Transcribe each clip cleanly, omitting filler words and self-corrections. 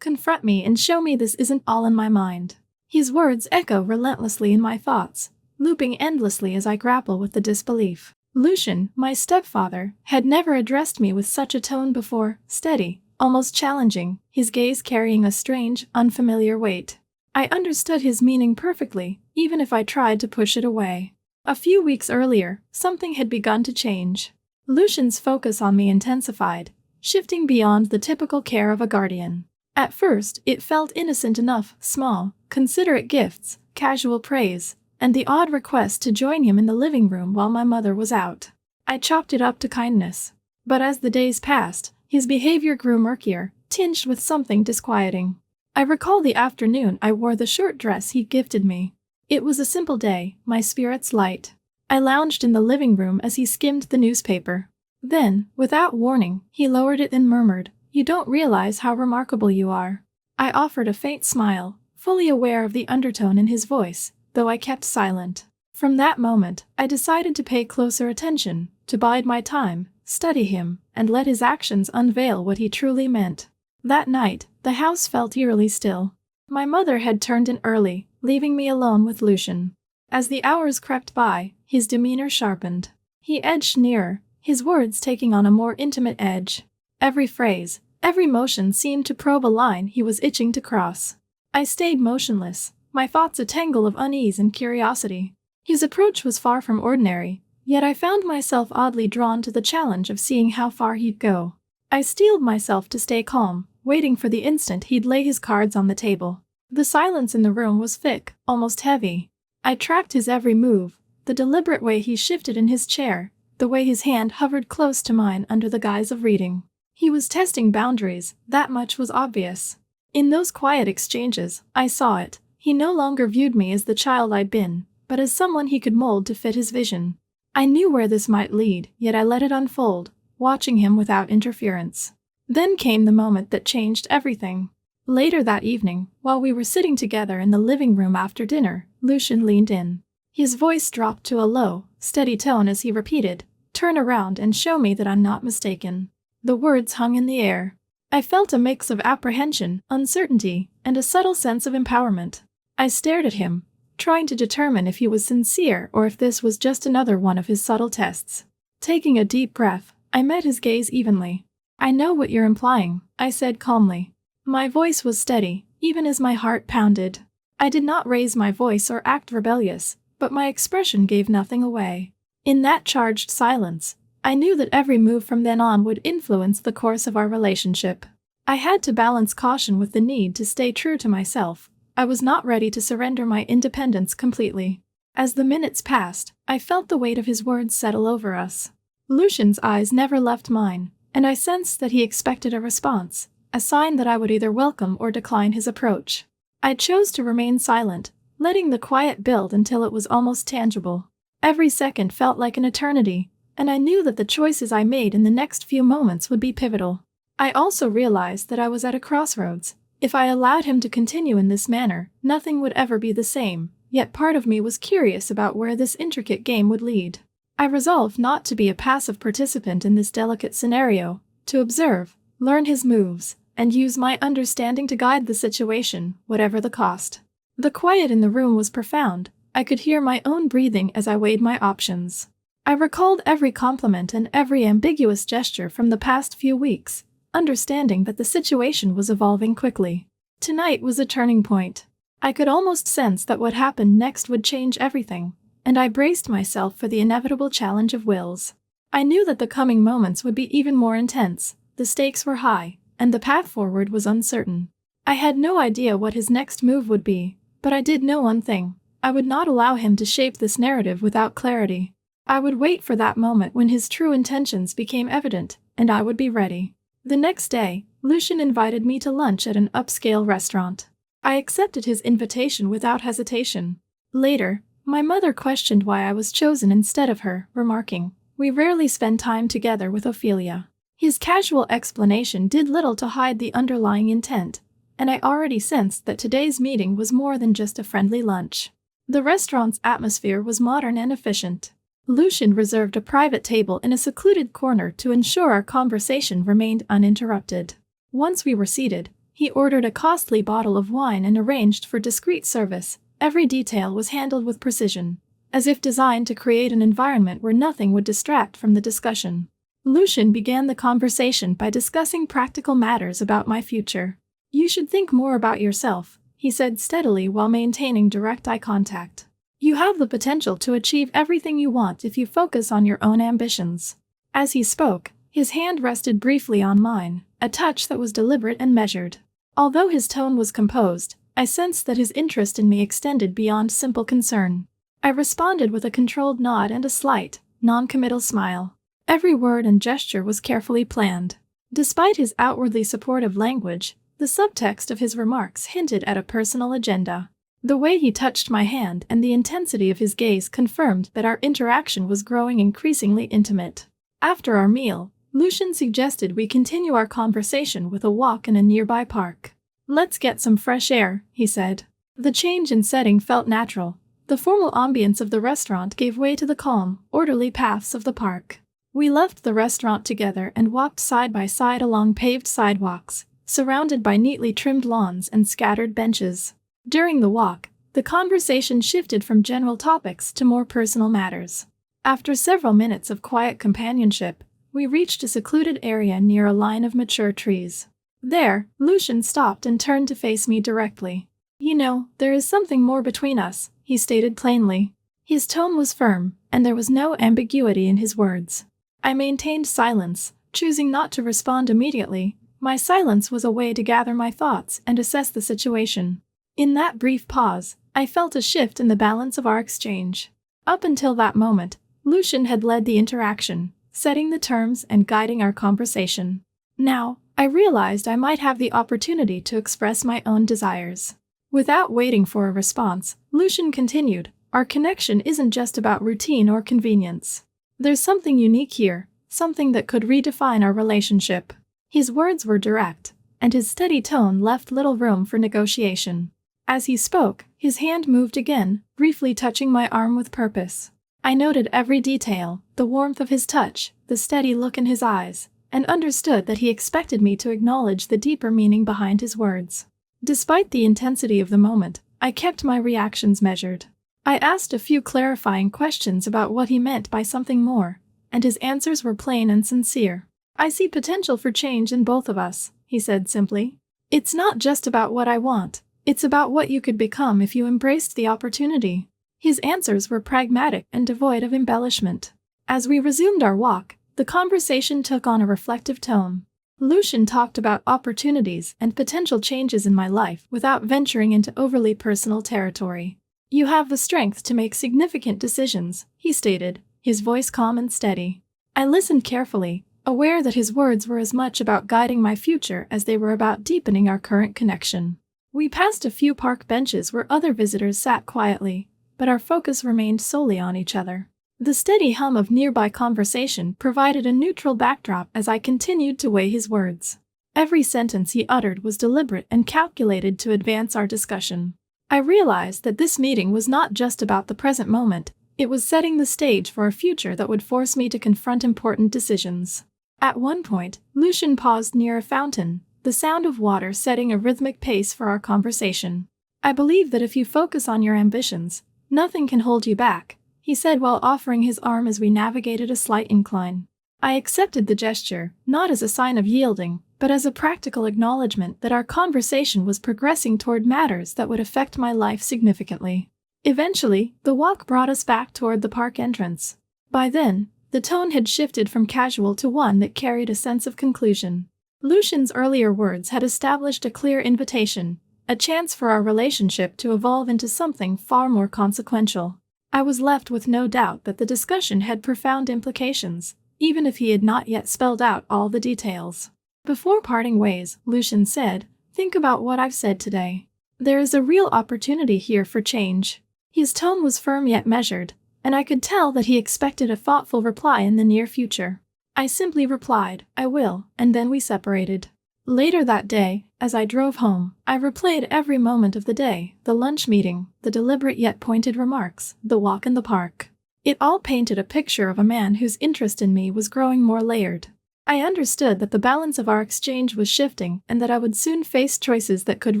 Confront me and show me this isn't all in my mind. His words echo relentlessly in my thoughts, looping endlessly as I grapple with the disbelief. Lucian, my stepfather, had never addressed me with such a tone before, steady, almost challenging, his gaze carrying a strange, unfamiliar weight. I understood his meaning perfectly, even if I tried to push it away. A few weeks earlier, something had begun to change. Lucian's focus on me intensified, shifting beyond the typical care of a guardian. At first, it felt innocent enough, small, considerate gifts, casual praise, and the odd request to join him in the living room while my mother was out. I chalked it up to kindness. But as the days passed, his behavior grew murkier, tinged with something disquieting. I recall the afternoon I wore the short dress he gifted me. It was a simple day, my spirits light. I lounged in the living room as he skimmed the newspaper. Then, without warning, he lowered it and murmured, "You don't realize how remarkable you are." I offered a faint smile, fully aware of the undertone in his voice, though I kept silent. From that moment, I decided to pay closer attention, to bide my time, study him, and let his actions unveil what he truly meant. That night, the house felt eerily still. My mother had turned in early, leaving me alone with Lucian. As the hours crept by, his demeanor sharpened. He edged nearer, his words taking on a more intimate edge. Every phrase, every motion seemed to probe a line he was itching to cross. I stayed motionless, my thoughts a tangle of unease and curiosity. His approach was far from ordinary, yet I found myself oddly drawn to the challenge of seeing how far he'd go. I steeled myself to stay calm, waiting for the instant he'd lay his cards on the table. The silence in the room was thick, almost heavy. I tracked his every move, the deliberate way he shifted in his chair, the way his hand hovered close to mine under the guise of reading. He was testing boundaries, that much was obvious. In those quiet exchanges, I saw it. He no longer viewed me as the child I'd been, but as someone he could mold to fit his vision. I knew where this might lead, yet I let it unfold, watching him without interference. Then came the moment that changed everything. Later that evening, while we were sitting together in the living room after dinner, Lucian leaned in. His voice dropped to a low, steady tone as he repeated, "Turn around and show me that I'm not mistaken." The words hung in the air. I felt a mix of apprehension, uncertainty, and a subtle sense of empowerment. I stared at him, trying to determine if he was sincere or if this was just another one of his subtle tests. Taking a deep breath, I met his gaze evenly. "I know what you're implying," I said calmly. My voice was steady, even as my heart pounded. I did not raise my voice or act rebellious, but my expression gave nothing away. In that charged silence, I knew that every move from then on would influence the course of our relationship. I had to balance caution with the need to stay true to myself. I was not ready to surrender my independence completely. As the minutes passed, I felt the weight of his words settle over us. Lucian's eyes never left mine, and I sensed that he expected a response, a sign that I would either welcome or decline his approach. I chose to remain silent, letting the quiet build until it was almost tangible. Every second felt like an eternity, and I knew that the choices I made in the next few moments would be pivotal. I also realized that I was at a crossroads. If I allowed him to continue in this manner, nothing would ever be the same, yet part of me was curious about where this intricate game would lead. I resolved not to be a passive participant in this delicate scenario, to observe, learn his moves, and use my understanding to guide the situation, whatever the cost. The quiet in the room was profound. I could hear my own breathing as I weighed my options. I recalled every compliment and every ambiguous gesture from the past few weeks, understanding that the situation was evolving quickly. Tonight was a turning point. I could almost sense that what happened next would change everything, and I braced myself for the inevitable challenge of wills. I knew that the coming moments would be even more intense, the stakes were high, and the path forward was uncertain. I had no idea what his next move would be, but I did know one thing. I would not allow him to shape this narrative without clarity. I would wait for that moment when his true intentions became evident, and I would be ready. The next day, Lucian invited me to lunch at an upscale restaurant. I accepted his invitation without hesitation. Later, my mother questioned why I was chosen instead of her, remarking, "We rarely spend time together with Ophelia." His casual explanation did little to hide the underlying intent, and I already sensed that today's meeting was more than just a friendly lunch. The restaurant's atmosphere was modern and efficient. Lucian reserved a private table in a secluded corner to ensure our conversation remained uninterrupted. Once we were seated, He ordered a costly bottle of wine and arranged for discreet service. Every detail was handled with precision, as if designed to create an environment where nothing would distract from the discussion. Lucian began the conversation by discussing practical matters about my future. "You should think more about yourself," he said steadily while maintaining direct eye contact. "You have the potential to achieve everything you want if you focus on your own ambitions." As he spoke, his hand rested briefly on mine, a touch that was deliberate and measured. Although his tone was composed, I sensed that his interest in me extended beyond simple concern. I responded with a controlled nod and a slight, non-committal smile. Every word and gesture was carefully planned. Despite his outwardly supportive language, the subtext of his remarks hinted at a personal agenda. The way he touched my hand and the intensity of his gaze confirmed that our interaction was growing increasingly intimate. After our meal, Lucian suggested we continue our conversation with a walk in a nearby park. "Let's get some fresh air," he said. The change in setting felt natural. The formal ambience of the restaurant gave way to the calm, orderly paths of the park. We left the restaurant together and walked side by side along paved sidewalks, surrounded by neatly trimmed lawns and scattered benches. During the walk, the conversation shifted from general topics to more personal matters. After several minutes of quiet companionship, we reached a secluded area near a line of mature trees. There, Lucian stopped and turned to face me directly. "You know, there is something more between us," he stated plainly. His tone was firm, and there was no ambiguity in his words. I maintained silence, choosing not to respond immediately. My silence was a way to gather my thoughts and assess the situation. In that brief pause, I felt a shift in the balance of our exchange. Up until that moment, Lucian had led the interaction, setting the terms and guiding our conversation. Now, I realized I might have the opportunity to express my own desires. Without waiting for a response, Lucian continued, "Our connection isn't just about routine or convenience. There's something unique here, something that could redefine our relationship." His words were direct, and his steady tone left little room for negotiation. As he spoke, his hand moved again, briefly touching my arm with purpose. I noted every detail, the warmth of his touch, the steady look in his eyes, and understood that he expected me to acknowledge the deeper meaning behind his words. Despite the intensity of the moment, I kept my reactions measured. I asked a few clarifying questions about what he meant by something more, and his answers were plain and sincere. "I see potential for change in both of us," he said simply. "It's not just about what I want, it's about what you could become if you embraced the opportunity." His answers were pragmatic and devoid of embellishment. As we resumed our walk, the conversation took on a reflective tone. Lucian talked about opportunities and potential changes in my life without venturing into overly personal territory. "You have the strength to make significant decisions," he stated, his voice calm and steady. I listened carefully, aware that his words were as much about guiding my future as they were about deepening our current connection. We passed a few park benches where other visitors sat quietly, but our focus remained solely on each other. The steady hum of nearby conversation provided a neutral backdrop as I continued to weigh his words. Every sentence he uttered was deliberate and calculated to advance our discussion. I realized that this meeting was not just about the present moment, it was setting the stage for a future that would force me to confront important decisions. At one point, Lucian paused near a fountain, the sound of water setting a rhythmic pace for our conversation. "I believe that if you focus on your ambitions, nothing can hold you back," he said while offering his arm as we navigated a slight incline. I accepted the gesture, not as a sign of yielding, but as a practical acknowledgement that our conversation was progressing toward matters that would affect my life significantly. Eventually, the walk brought us back toward the park entrance. By then, the tone had shifted from casual to one that carried a sense of conclusion. Lucian's earlier words had established a clear invitation, a chance for our relationship to evolve into something far more consequential. I was left with no doubt that the discussion had profound implications, even if he had not yet spelled out all the details. Before parting ways, Lucian said, "Think about what I've said today. There is a real opportunity here for change." His tone was firm yet measured, and I could tell that he expected a thoughtful reply in the near future. I simply replied, "I will," and then we separated. Later that day, as I drove home, I replayed every moment of the day, the lunch meeting, the deliberate yet pointed remarks, the walk in the park. It all painted a picture of a man whose interest in me was growing more layered. I understood that the balance of our exchange was shifting and that I would soon face choices that could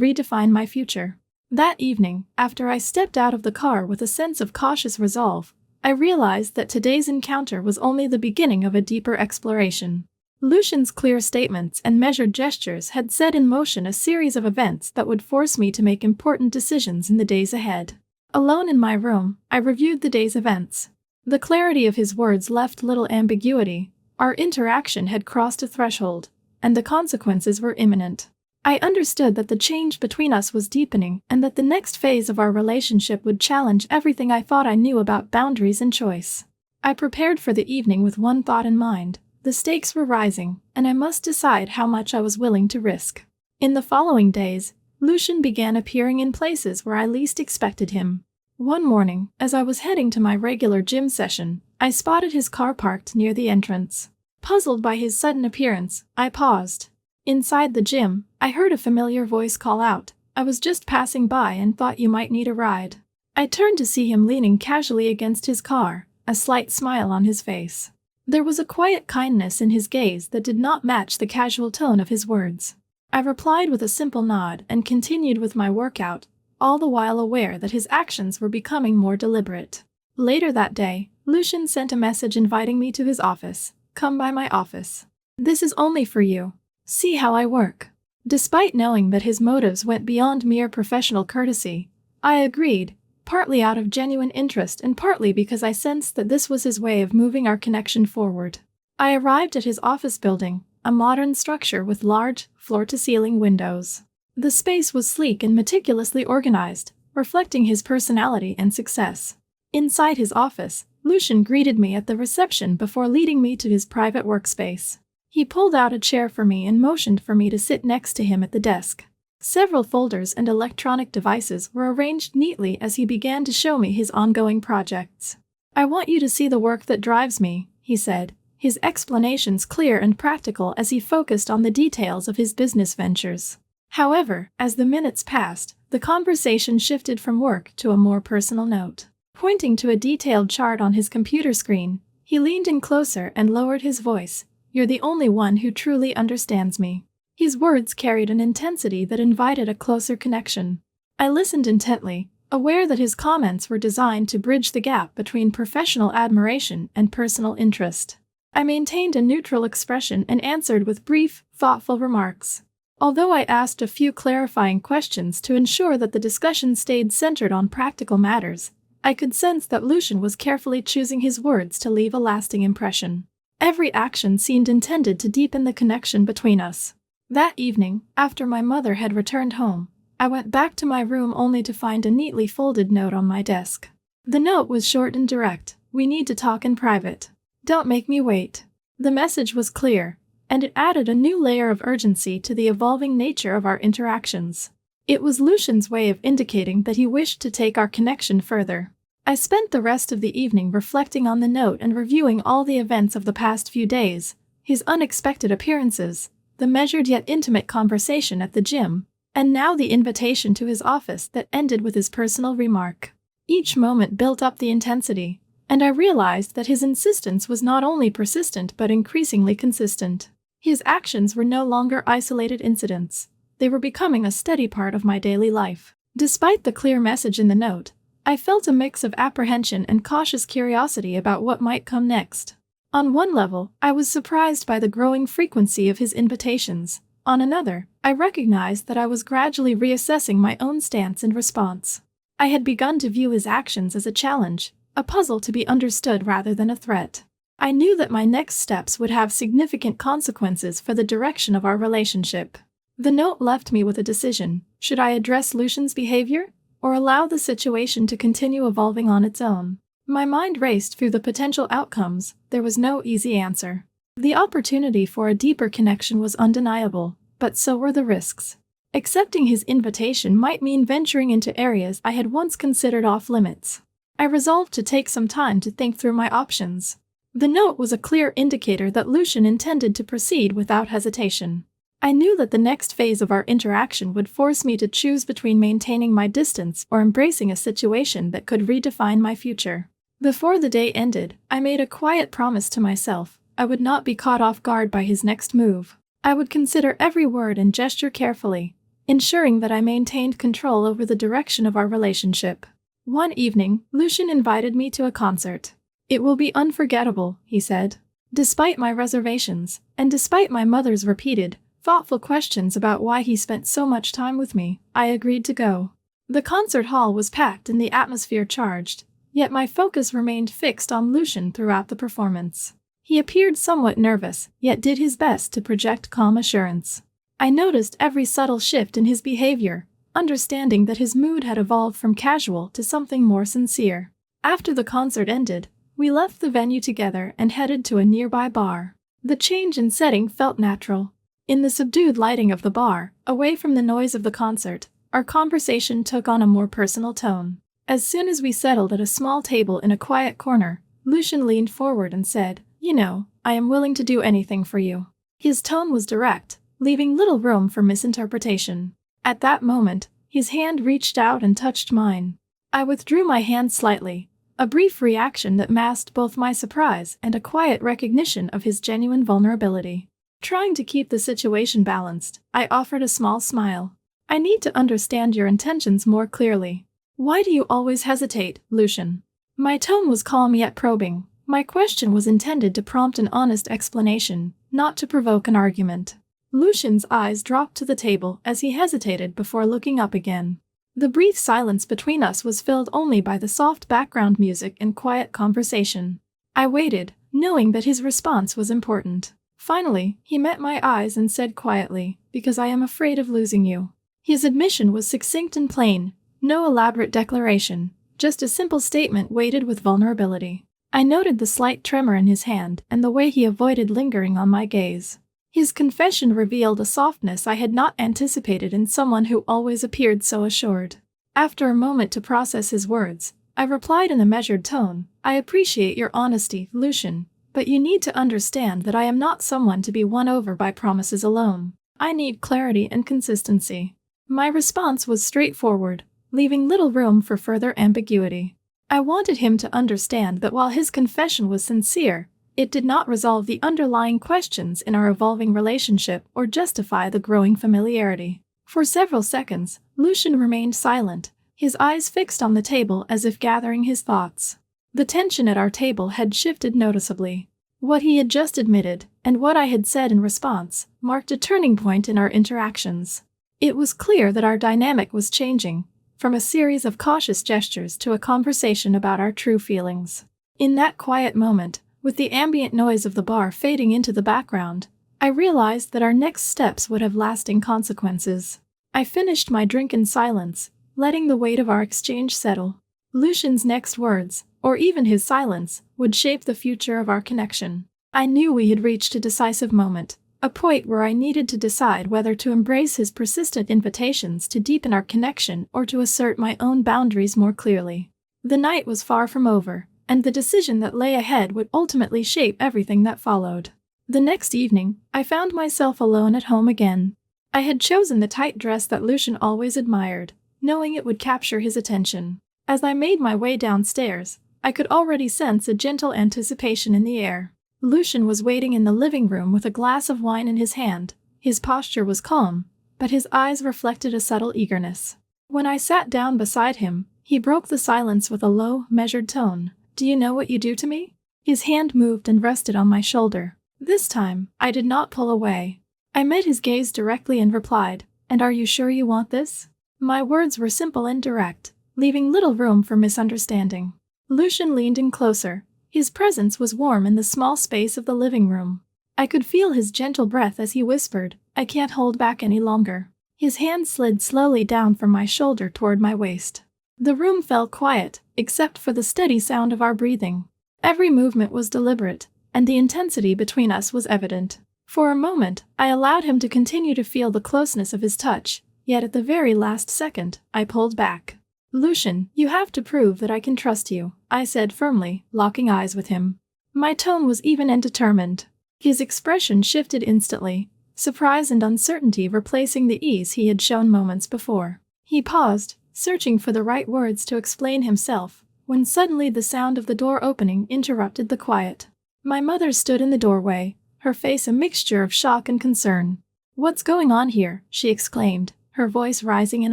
redefine my future. That evening, after I stepped out of the car with a sense of cautious resolve, I realized that today's encounter was only the beginning of a deeper exploration. Lucian's clear statements and measured gestures had set in motion a series of events that would force me to make important decisions in the days ahead. Alone in my room, I reviewed the day's events. The clarity of his words left little ambiguity. Our interaction had crossed a threshold, and the consequences were imminent. I understood that the change between us was deepening and that the next phase of our relationship would challenge everything I thought I knew about boundaries and choice. I prepared for the evening with one thought in mind. The stakes were rising, and I must decide how much I was willing to risk. In the following days, Lucian began appearing in places where I least expected him. One morning, as I was heading to my regular gym session, I spotted his car parked near the entrance. Puzzled by his sudden appearance, I paused. Inside the gym, I heard a familiar voice call out, "I was just passing by and thought you might need a ride." I turned to see him leaning casually against his car, a slight smile on his face. There was a quiet kindness in his gaze that did not match the casual tone of his words. I replied with a simple nod and continued with my workout, all the while aware that his actions were becoming more deliberate. Later that day, Lucian sent a message inviting me to his office. "Come by my office. This is only for you. See how I work." Despite knowing that his motives went beyond mere professional courtesy, I agreed, partly out of genuine interest and partly because I sensed that this was his way of moving our connection forward. I arrived at his office building, a modern structure with large, floor-to-ceiling windows. The space was sleek and meticulously organized, reflecting his personality and success. Inside his office, Lucian greeted me at the reception before leading me to his private workspace. He pulled out a chair for me and motioned for me to sit next to him at the desk. Several folders and electronic devices were arranged neatly as he began to show me his ongoing projects. "I want you to see the work that drives me," he said, his explanations clear and practical as he focused on the details of his business ventures. However, as the minutes passed, the conversation shifted from work to a more personal note. Pointing to a detailed chart on his computer screen, he leaned in closer and lowered his voice. "You're the only one who truly understands me." His words carried an intensity that invited a closer connection. I listened intently, aware that his comments were designed to bridge the gap between professional admiration and personal interest. I maintained a neutral expression and answered with brief, thoughtful remarks. Although I asked a few clarifying questions to ensure that the discussion stayed centered on practical matters, I could sense that Lucian was carefully choosing his words to leave a lasting impression. Every action seemed intended to deepen the connection between us. That evening, after my mother had returned home, I went back to my room only to find a neatly folded note on my desk. The note was short and direct. "We need to talk in private. Don't make me wait." The message was clear, and it added a new layer of urgency to the evolving nature of our interactions. It was Lucian's way of indicating that he wished to take our connection further. I spent the rest of the evening reflecting on the note and reviewing all the events of the past few days, his unexpected appearances, the measured yet intimate conversation at the gym, and now the invitation to his office that ended with his personal remark. Each moment built up the intensity, and I realized that his insistence was not only persistent but increasingly consistent. His actions were no longer isolated incidents. They were becoming a steady part of my daily life. Despite the clear message in the note, I felt a mix of apprehension and cautious curiosity about what might come next. On one level, I was surprised by the growing frequency of his invitations. On another, I recognized that I was gradually reassessing my own stance and response. I had begun to view his actions as a challenge, a puzzle to be understood rather than a threat. I knew that my next steps would have significant consequences for the direction of our relationship. The note left me with a decision. Should I address Lucian's behavior, or allow the situation to continue evolving on its own? My mind raced through the potential outcomes. There was no easy answer. The opportunity for a deeper connection was undeniable, but so were the risks. Accepting his invitation might mean venturing into areas I had once considered off-limits. I resolved to take some time to think through my options. The note was a clear indicator that Lucian intended to proceed without hesitation. I knew that the next phase of our interaction would force me to choose between maintaining my distance or embracing a situation that could redefine my future. Before the day ended, I made a quiet promise to myself. I would not be caught off guard by his next move. I would consider every word and gesture carefully, ensuring that I maintained control over the direction of our relationship. One evening, Lucian invited me to a concert. "It will be unforgettable," he said. Despite my reservations, and despite my mother's repeated, thoughtful questions about why he spent so much time with me, I agreed to go. The concert hall was packed and the atmosphere charged, yet my focus remained fixed on Lucian throughout the performance. He appeared somewhat nervous, yet did his best to project calm assurance. I noticed every subtle shift in his behavior, understanding that his mood had evolved from casual to something more sincere. After the concert ended, we left the venue together and headed to a nearby bar. The change in setting felt natural. In the subdued lighting of the bar, away from the noise of the concert, our conversation took on a more personal tone. As soon as we settled at a small table in a quiet corner, Lucian leaned forward and said, "You know, I am willing to do anything for you." His tone was direct, leaving little room for misinterpretation. At that moment, his hand reached out and touched mine. I withdrew my hand slightly, a brief reaction that masked both my surprise and a quiet recognition of his genuine vulnerability. Trying to keep the situation balanced, I offered a small smile. "I need to understand your intentions more clearly. Why do you always hesitate, Lucian?" My tone was calm yet probing. My question was intended to prompt an honest explanation, not to provoke an argument. Lucian's eyes dropped to the table as he hesitated before looking up again. The brief silence between us was filled only by the soft background music and quiet conversation. I waited, knowing that his response was important. Finally, he met my eyes and said quietly, "Because I am afraid of losing you." His admission was succinct and plain, no elaborate declaration, just a simple statement weighted with vulnerability. I noted the slight tremor in his hand and the way he avoided lingering on my gaze. His confession revealed a softness I had not anticipated in someone who always appeared so assured. After a moment to process his words, I replied in a measured tone, "I appreciate your honesty, Lucian, but you need to understand that I am not someone to be won over by promises alone. I need clarity and consistency." My response was straightforward, leaving little room for further ambiguity. I wanted him to understand that while his confession was sincere, it did not resolve the underlying questions in our evolving relationship or justify the growing familiarity. For several seconds, Lucian remained silent, his eyes fixed on the table as if gathering his thoughts. The tension at our table had shifted noticeably. What he had just admitted, and what I had said in response, marked a turning point in our interactions. It was clear that our dynamic was changing, from a series of cautious gestures to a conversation about our true feelings. In that quiet moment, with the ambient noise of the bar fading into the background, I realized that our next steps would have lasting consequences. I finished my drink in silence, letting the weight of our exchange settle. Lucian's next words, or even his silence, would shape the future of our connection. I knew we had reached a decisive moment, a point where I needed to decide whether to embrace his persistent invitations to deepen our connection or to assert my own boundaries more clearly. The night was far from over, and the decision that lay ahead would ultimately shape everything that followed. The next evening, I found myself alone at home again. I had chosen the tight dress that Lucian always admired, knowing it would capture his attention. As I made my way downstairs, I could already sense a gentle anticipation in the air. Lucian was waiting in the living room with a glass of wine in his hand. His posture was calm, but his eyes reflected a subtle eagerness. When I sat down beside him, he broke the silence with a low, measured tone. "Do you know what you do to me?" His hand moved and rested on my shoulder. This time, I did not pull away. I met his gaze directly and replied, "And are you sure you want this?" My words were simple and direct, leaving little room for misunderstanding. Lucian leaned in closer. His presence was warm in the small space of the living room. I could feel his gentle breath as he whispered, "I can't hold back any longer." His hand slid slowly down from my shoulder toward my waist. The room fell quiet, except for the steady sound of our breathing. Every movement was deliberate, and the intensity between us was evident. For a moment, I allowed him to continue to feel the closeness of his touch, yet at the very last second, I pulled back. "Lucian, you have to prove that I can trust you," I said firmly, locking eyes with him. My tone was even and determined. His expression shifted instantly, surprise and uncertainty replacing the ease he had shown moments before. He paused, searching for the right words to explain himself, when suddenly the sound of the door opening interrupted the quiet. My mother stood in the doorway, her face a mixture of shock and concern. "What's going on here?" she exclaimed, her voice rising in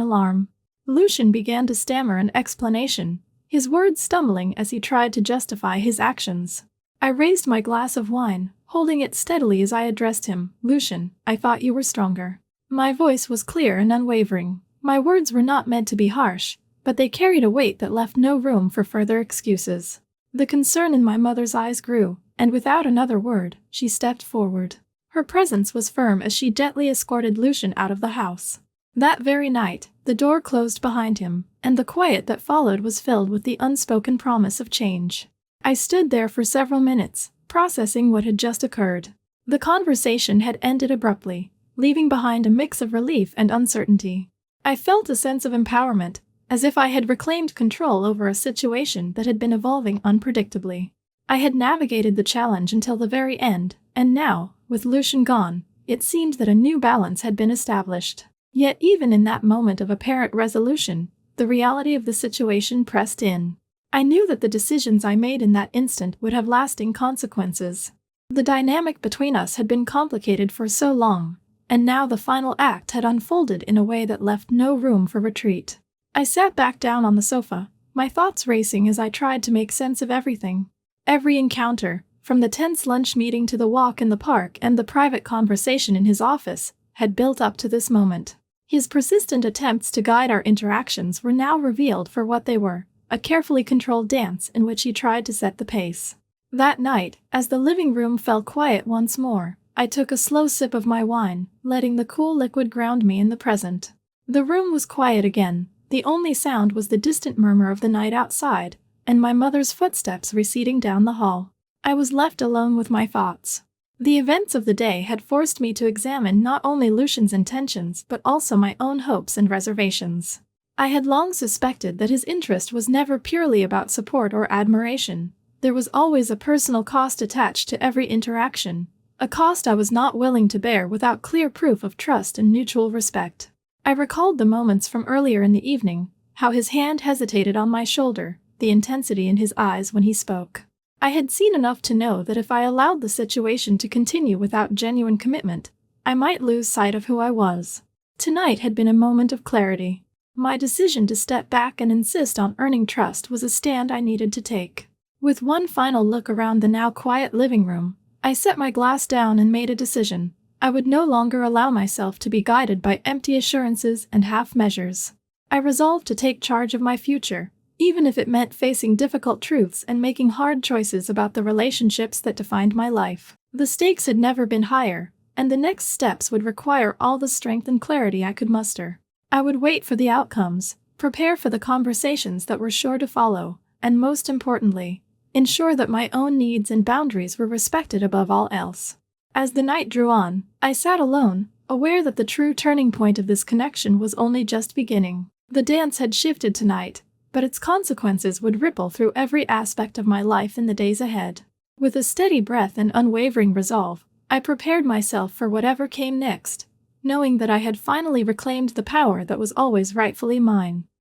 alarm. Lucian began to stammer an explanation, his words stumbling as he tried to justify his actions. I raised my glass of wine, holding it steadily as I addressed him. "Lucian, I thought you were stronger." My voice was clear and unwavering. My words were not meant to be harsh, but they carried a weight that left no room for further excuses. The concern in my mother's eyes grew, and without another word, she stepped forward. Her presence was firm as she gently escorted Lucian out of the house. That very night, the door closed behind him, and the quiet that followed was filled with the unspoken promise of change. I stood there for several minutes, processing what had just occurred. The conversation had ended abruptly, leaving behind a mix of relief and uncertainty. I felt a sense of empowerment, as if I had reclaimed control over a situation that had been evolving unpredictably. I had navigated the challenge until the very end, and now, with Lucian gone, it seemed that a new balance had been established. Yet even in that moment of apparent resolution, the reality of the situation pressed in. I knew that the decisions I made in that instant would have lasting consequences. The dynamic between us had been complicated for so long, and now the final act had unfolded in a way that left no room for retreat. I sat back down on the sofa, my thoughts racing as I tried to make sense of everything. Every encounter, from the tense lunch meeting to the walk in the park and the private conversation in his office, had built up to this moment. His persistent attempts to guide our interactions were now revealed for what they were, a carefully controlled dance in which he tried to set the pace. That night, as the living room fell quiet once more, I took a slow sip of my wine, letting the cool liquid ground me in the present. The room was quiet again. The only sound was the distant murmur of the night outside, and my mother's footsteps receding down the hall. I was left alone with my thoughts. The events of the day had forced me to examine not only Lucian's intentions but also my own hopes and reservations. I had long suspected that his interest was never purely about support or admiration. There was always a personal cost attached to every interaction, a cost I was not willing to bear without clear proof of trust and mutual respect. I recalled the moments from earlier in the evening, how his hand hesitated on my shoulder, the intensity in his eyes when he spoke. I had seen enough to know that if I allowed the situation to continue without genuine commitment, I might lose sight of who I was. Tonight had been a moment of clarity. My decision to step back and insist on earning trust was a stand I needed to take. With one final look around the now quiet living room, I set my glass down and made a decision. I would no longer allow myself to be guided by empty assurances and half measures. I resolved to take charge of my future, even if it meant facing difficult truths and making hard choices about the relationships that defined my life. The stakes had never been higher, and the next steps would require all the strength and clarity I could muster. I would wait for the outcomes, prepare for the conversations that were sure to follow, and most importantly, ensure that my own needs and boundaries were respected above all else. As the night drew on, I sat alone, aware that the true turning point of this connection was only just beginning. The dance had shifted tonight, but its consequences would ripple through every aspect of my life in the days ahead. With a steady breath and unwavering resolve, I prepared myself for whatever came next, knowing that I had finally reclaimed the power that was always rightfully mine.